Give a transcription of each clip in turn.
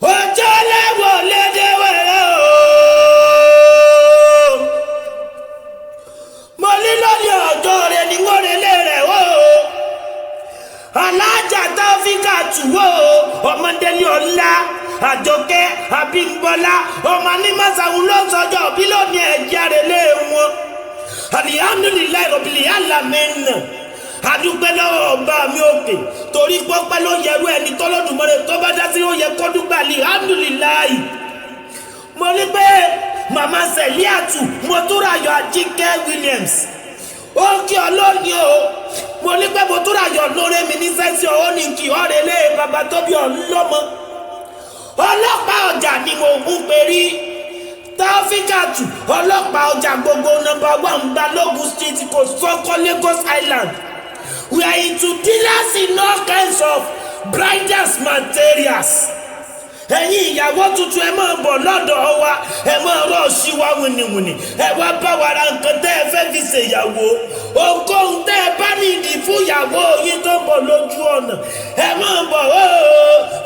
ọjọ́ lẹ́wọ̀ lédèwẹ̀rẹ̀ o mo ní lórí ọjọ́ rẹ̀ ni wọ́n relé rẹ̀ o alájà Táfíkà tùwó ọmọdélé ọlá Àjọkẹ́ Abímbọ́lá ọmọ ní Màsàwù ló sọjọ́ bí lónìí ẹ̀jẹ̀ relé wọn alihamdulilayi rọ̀bìlì alamẹ́nà adúpẹ́ lọ́wọ́ ọba mi òkè torí pọ́pẹ́ ló yẹrú ẹni tọ́lọ́dúnmọ́rẹ́ tó bá dá sí ó yẹ kó dúpẹ́ alihamdulilayi mo ní pé màmá Sẹ̀líàtù Motúnráyọ̀ Àjíkẹ́ Williams ó kí ọlọ́ọ̀ni o mo ní pé Motúnráyọ̀ lóore mi ní sẹ́sì ọ̀hún ní kí ọ̀rẹ́ lé bàbá tó bí ọlọ́mọ ọlọ́pàá ọjà ni mo ń perí Táfíkàtù ọlọ́pàá ọjà gbogbo number 1 Balógun Street kò sọ́kọ́ Lagos Island. We are into dealers in all kinds of bridal materials. Ẹ̀yin ìyàwó tuntun ẹ máa bọ̀ lọ́dọ̀ wa ẹ máa rọ̀ sí wa wìnìwìnì ẹ wá bá wa ra nǹkan tẹ́ ẹ fẹ́ fi ṣèyàwó ohunkóhun tẹ́ ẹ bá nídìí fún ìyàwó yín tó bọ̀ lójú ọ̀nà ẹ máa bọ̀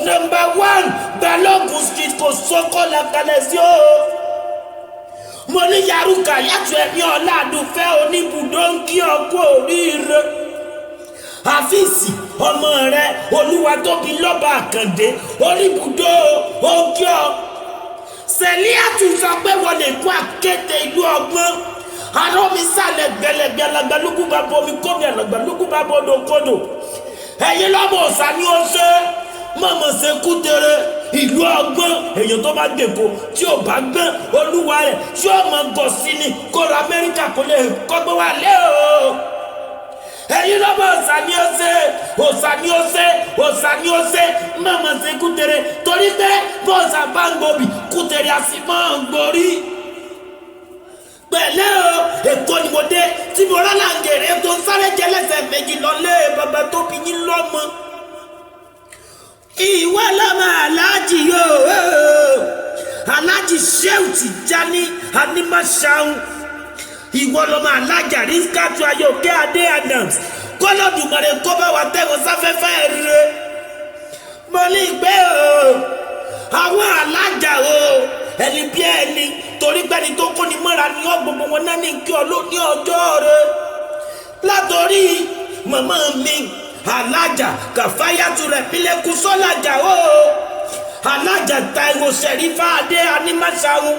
number 1 Balógun Street kò sọ́kọ́ làkàlẹ̀ sí o. Mo ní Yaruka yàtọ̀ ẹ̀mí Ọládùfẹ́ oníbùdó ń kí ọkọ oríire àfíìsì ọmọ rẹ Olúwatóbi lọ́ba Àkàndé oníbùdó ó ń kí ọ. Sẹ̀líàtù sọ pé wọ́n lè kó àkété ìlú ọgbọ́n arọ́ mi sàlẹ̀ gbẹlẹ̀gbẹ̀ alàgbàlógún bá bomi kómi alàgbàlógún bá bọ́dọ̀ kódò ẹ̀yin lọ́mọ ọ̀sà ni ó ṣe mọ̀mọ́ ṣe Kútẹ̀rẹ̀ ìlú ọgbọ́n èèyàn tó bá dèkò tí ò bá gbọ́n olúwa rẹ̀ tí ó mọ̀ gọ̀ sí ni kó ra Amẹ́ríkà kó lè kọ́gbọ́n wà lé o. ẹ̀yin lọ́mọ ọ̀sà ni ó ṣe ọ̀sà ni ó ṣe ọ̀sà ni ó ṣe mọ̀mọ́ ṣe Kútẹ̀rẹ̀ torí pé bọ́ọ̀sà bá ń gbòbí Kútẹ̀rẹ̀ àti mọ́ ń gborí. pẹ̀lẹ́ o èkó ni mo dé tí mo rálá ń gèrè tó ń sáré jẹ́ lẹ́sẹ̀ méjì lọ́lé bàbá tó bí yín lọ́mọ. ìwọ lọ́mọ aláàjì yóò aláàjì Shehu Tijani Animashaun ìwọ lọ́mọ alájà Rísíkátù Ayọ̀kẹ́ Adé Adams kọ́lọ́dùmarè kó bá wa tẹ́wọ́ sáfẹ́fẹ́ rẹ̀ mo ní pé àwọn alájà ẹni bí ẹni torí pẹ́ni tó kó ni mọ́ra ni ọ́ gbogbo wọn náà ní kí ọ ló ní ọjọ́ rẹ̀ látọ̀rí màmá mi alájà Kàfáyàtù rẹ̀ pílẹ̀kù sọ́lájà alájà Táíwò Ṣẹ̀rífà Adé Animashaun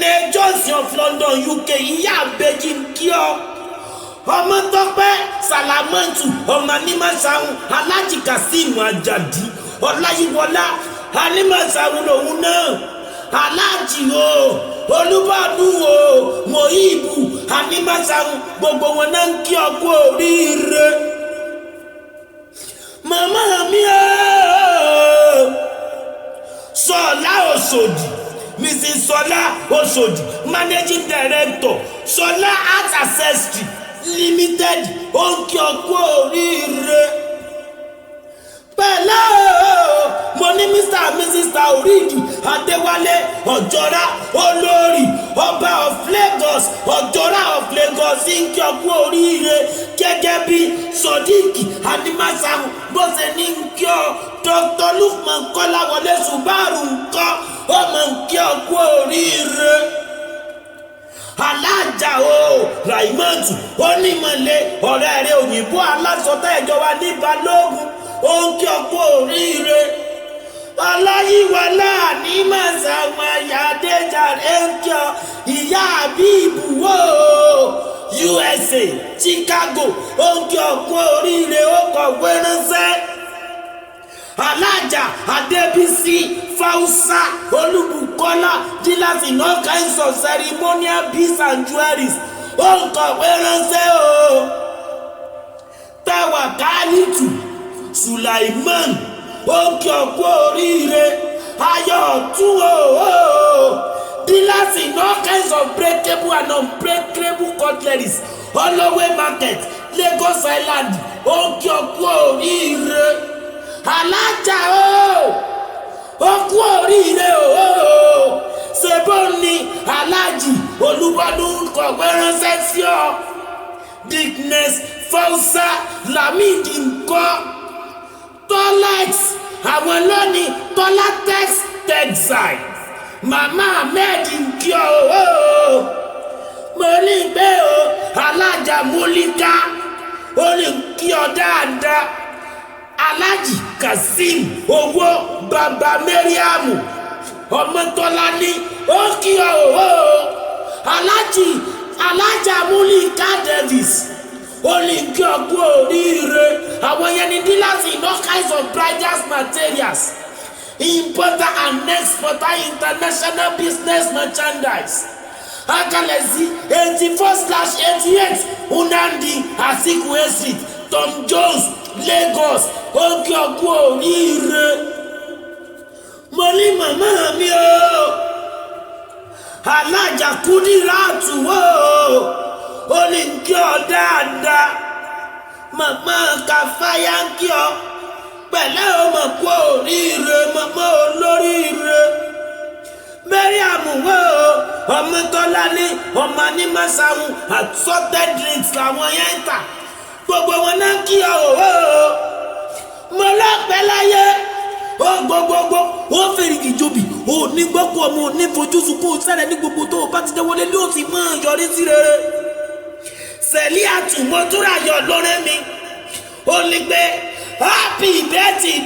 ní Johnson of London UK ìyá àbẹ́jì ń kí ọ ọmọ Tọ́pẹ́ Sàlámọ́ntù ọmọ Animashaun alájì Kàsíìmù Àjàdí Ọláyíwọlá Animashaun lòun náà alájì Olúbàdùn Mòhíbù Animashaun gbogbo wọn náà ń kí ọ kú oríire. Màmá mi Ṣọlá Òṣòdì Mrs. Ṣọlá Òṣòdì Managing Director Ṣọlá Art Accessory Limited ó ń kí ọ kú oríire. pẹ̀lẹ́ mo ní Mr. and Mrs. Taoridi Adéwálé Ọ̀jọ́rá olórí ọba of Lagos Ọ̀jọ́rá of Lagos ń kí ọ kú oríire gẹ́gẹ́ bí Sodiq Animashaun bó ṣe ní kí ọ Dr. Lukman Kọ́láwọlé Subaru ńkọ́ ó mọ̀ ń kí ọ kú oríire. alájà Raimatu Onímọ̀lé ọ̀rẹ́ rẹ̀ òyìnbó alásọtẹ́ ìjọba ní Balógun ó ń kí ọ kú oríire. Ọláyíwọlá Animashaun Ayádéjàre ń kí ọ ìyá Àbíbù USA Chicago ó ń kí ọ kú oríire ó kọ̀wé ránṣẹ́. alájà Adébísí Fausa Olúbùkọ́lá dealers in all kinds of ceremonial beads and jewelries ó ń kọ̀wé ránṣẹ́ Tawakalitu Sulaiman ó ń kí ọ kú oríire. ayọ̀ ọ̀tún dealers in all kinds of breakable and unbreakable cutleries Holloway Market Lagos Island ó ń kí ọ kú oríire. alájà ó kú oríire ṣebó ni alájì Olúbàdùn kọ̀wé ránṣẹ́ sí ọ. Dickness Fausa Lamidi ńkọ́ Tolex àwọn lónìí Tolatex exile mama ahmed ń kí ọ o mo ní pé o alájà múlíká ó ní kí ọ dáadáa alájì kazeem owó bàbá mariam ọmọtọ́lání ó kí ọ o alájà múlíká davis ó ní kí ọ kú oríire àwọn yẹn ní dealers in all kinds of bridal materials importer and exporter international business merchandise akalẹsi 84/88 unandi asikwe street tom jones lagos oge ọkụ oríire mo ní màmá mi o alájà Kudiratu ó ní kí ọ dáadáa màmá Kafaya ń kí ọ pẹ̀lẹ́ ọmọ kú oríire màmá olóríire mariam ọmọtọ́lání ọmọ anímọ̀sáhùn assorted drinks làwọn yẹn ń tà gbogbo wọn náà kí ọ mo lọ́pẹ́ láyé ó gbogbogbò ó fèrèkì jòbì ó ní gbọ́kọ̀ ọmọ ní fojúsùn kó sẹ́rẹ̀ ní gbogbo tó o bá ti dẹ́wọlé ní ó ti máa yọrí sí rere sẹ̀lí àtúmọ̀túnráyọ̀ lọ́rẹ́ mi ó ní pé happy birthday